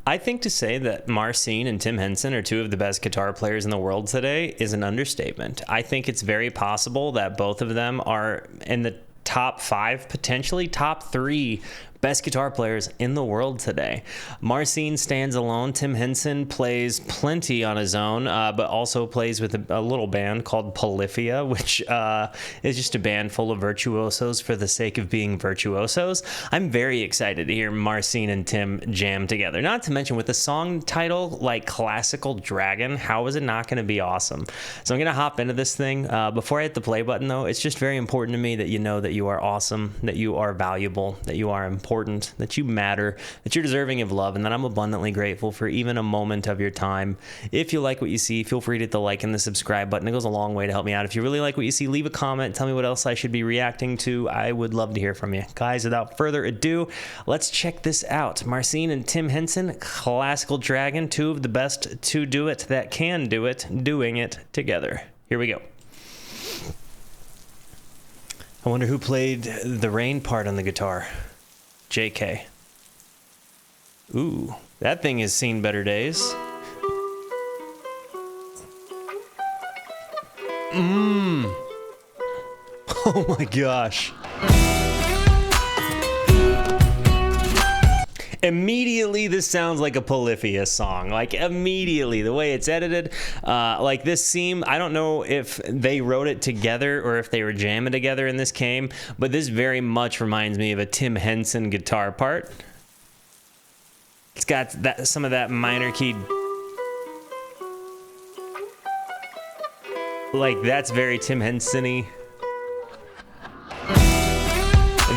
I think to say that Marcin and Tim Henson are two of the best guitar players in the world today is an understatement. I think it's very possible that both of them are in the top 5, potentially top 3 best guitar players in the world today. Marcin stands alone. Tim Henson plays plenty on his own, but also plays with a little band called Polyphia, which is just a band full of virtuosos for the sake of being virtuosos. I'm very excited to hear Marcin and Tim jam together. Not to mention with the song title like Classical Dragon, how is it not going to be awesome? So I'm going to hop into this thing. Before I hit the play button, though, it's just very important to me that you know that you are awesome, that you are valuable, that you are important, that you matter, that you're deserving of love, and that I'm abundantly grateful for even a moment of your time. If you like what you see, feel free to hit the like and the subscribe button. It goes a long way to help me out. If you really like what you see, leave a comment. Tell me what else I should be reacting to. I would love to hear from you. Guys, without further ado, let's check this out. Marcin and Tim Henson, Classical Dragon, two of the best to do it that can do it, doing it together. Here we go. I wonder who played the rain part on the guitar. JK. Ooh, that thing has seen better days. Oh my gosh. Immediately, this sounds like a Polyphia song. Like, immediately, the way it's edited. Like, this seam, I don't know if they wrote it together or if they were jamming together in this game, but this very much reminds me of a Tim Henson guitar part. It's got some of that minor key. Like, that's very Tim Henson-y.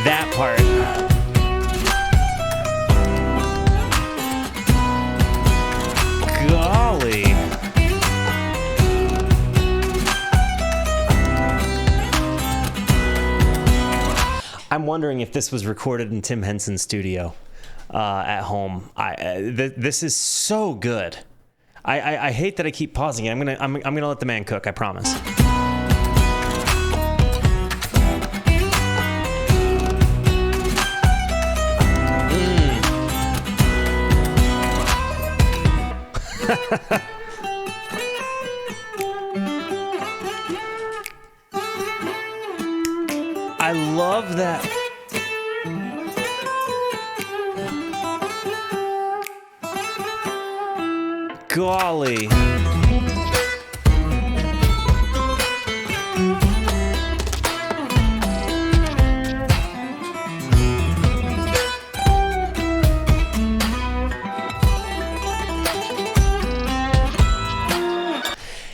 That part. Golly. I'm wondering if this was recorded in Tim Henson's studio at home. This is so good. I hate that I keep pausing it. I'm gonna let the man cook, I promise. I love that. Golly.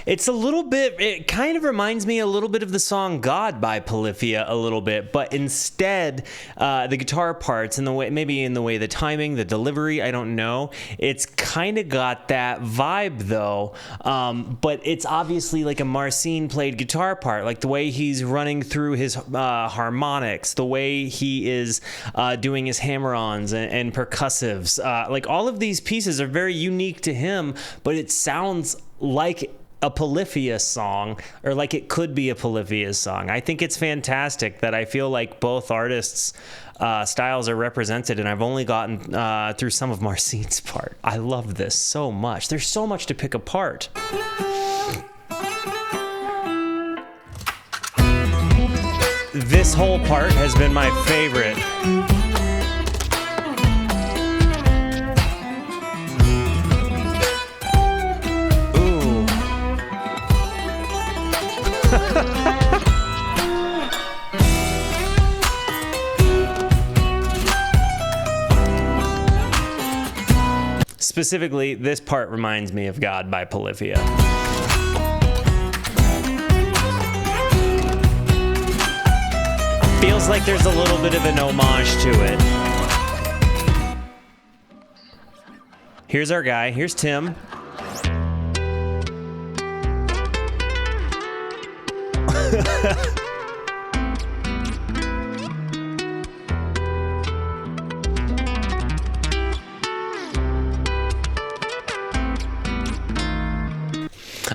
It's a little bit, it kind of reminds me a little bit of the song God by Polyphia a little bit, but instead the guitar parts and the way, maybe in the way the timing, the delivery, I don't know. It's kind of got that vibe though, but it's obviously like a Marcin played guitar part, like the way he's running through his harmonics, the way he is doing his hammer-ons and percussives. Like all of these pieces are very unique to him, but it sounds like a Polyphia song, or like it could be a Polyphia song. I think it's fantastic that I feel like both artists' styles are represented, and I've only gotten through some of Marcin's part. I love this so much. There's so much to pick apart. This whole part has been my favorite. Specifically, this part reminds me of God by Polyphia. Feels like there's a little bit of an homage to it. Here's our guy. Here's Tim.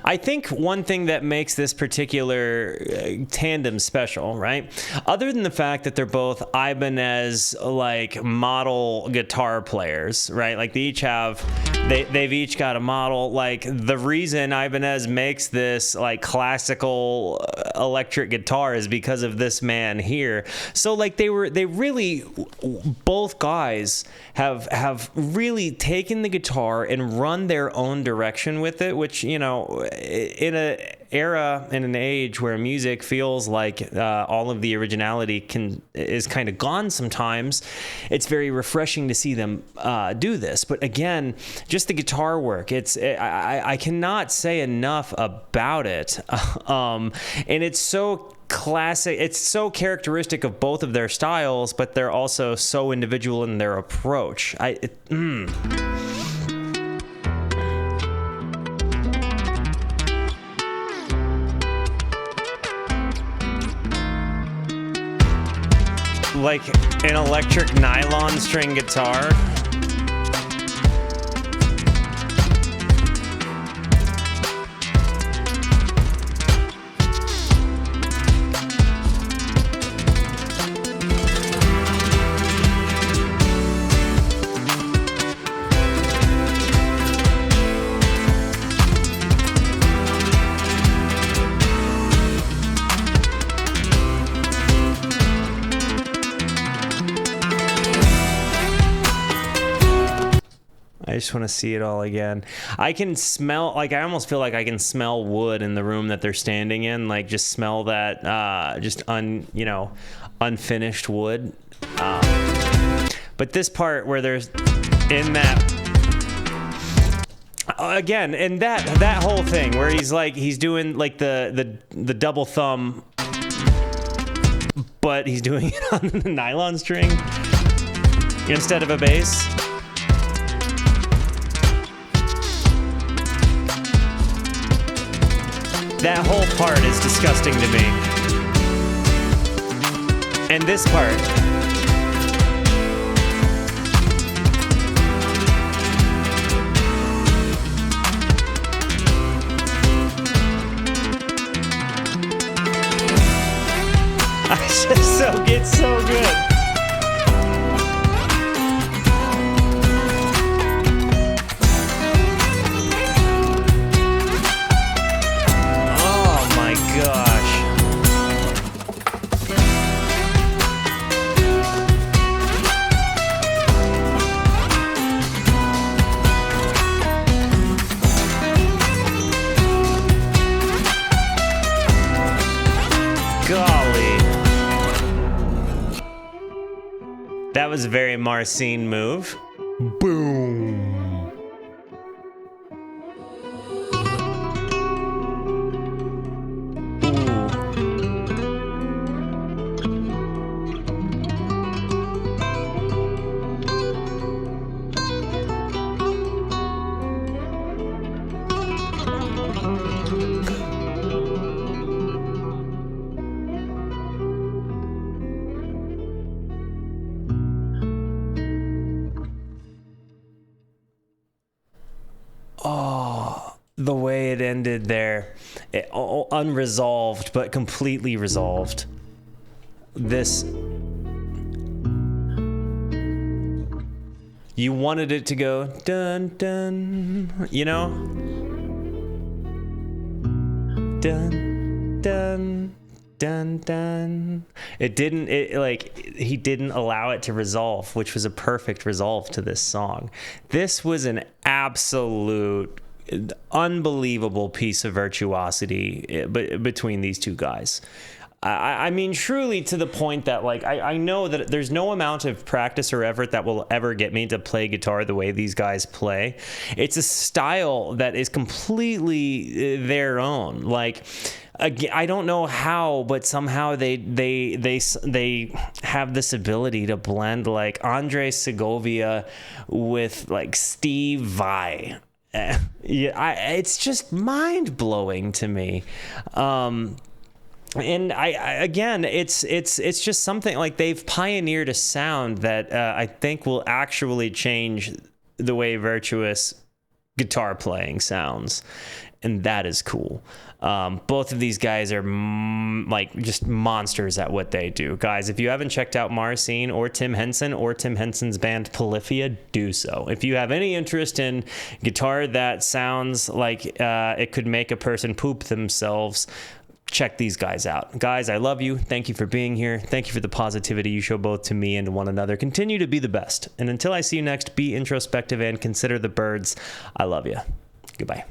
I think one thing that makes this particular tandem special, right? Other than the fact that they're both Ibanez like model guitar players, right? Like they've each got a model. Like the reason Ibanez makes this like classical electric guitar is because of this man here. So like they really, both guys have really taken the guitar and run their own direction with it, which, you know, in an age where music feels like all of the originality is kind of gone sometimes, it's very refreshing to see them do this. But again, just the guitar work, I cannot say enough about it. And it's so classic, it's so characteristic of both of their styles, but they're also so individual in their approach. Like an electric nylon string guitar. I just want to see it all again. I can smell, like, I almost feel like I can smell wood in the room that they're standing in. Like, just smell that, unfinished wood. But this part where there's in that, again, and that whole thing where he's doing like the double thumb, but he's doing it on the nylon string instead of a bass. That whole part is disgusting to me. And this part. It's so good. That was a very Marcin move. Boom. The way it ended there, unresolved, but completely resolved. This, you wanted it to go dun dun, you know, dun dun dun dun. He didn't allow it to resolve, which was a perfect resolve to this song. This was an absolute unbelievable piece of virtuosity between these two guys. I mean, truly, to the point that, like, I know that there's no amount of practice or effort that will ever get me to play guitar the way these guys play. It's a style that is completely their own. Like, I don't know how, but somehow they have this ability to blend like Andre Segovia with like Steve Vai. It's just mind-blowing to me. And it's just something like they've pioneered a sound that I think will actually change the way virtuous guitar playing sounds. and that is cool. Both of these guys are like just monsters at what they do. Guys, if you haven't checked out Marcin or Tim Henson or Tim Henson's band Polyphia, do so. If you have any interest in guitar that sounds like it could make a person poop themselves, check these guys out. Guys, I love you. Thank you for being here. Thank you for the positivity you show both to me and to one another. Continue to be the best. And until I see you next, be introspective and consider the birds. I love you. Goodbye.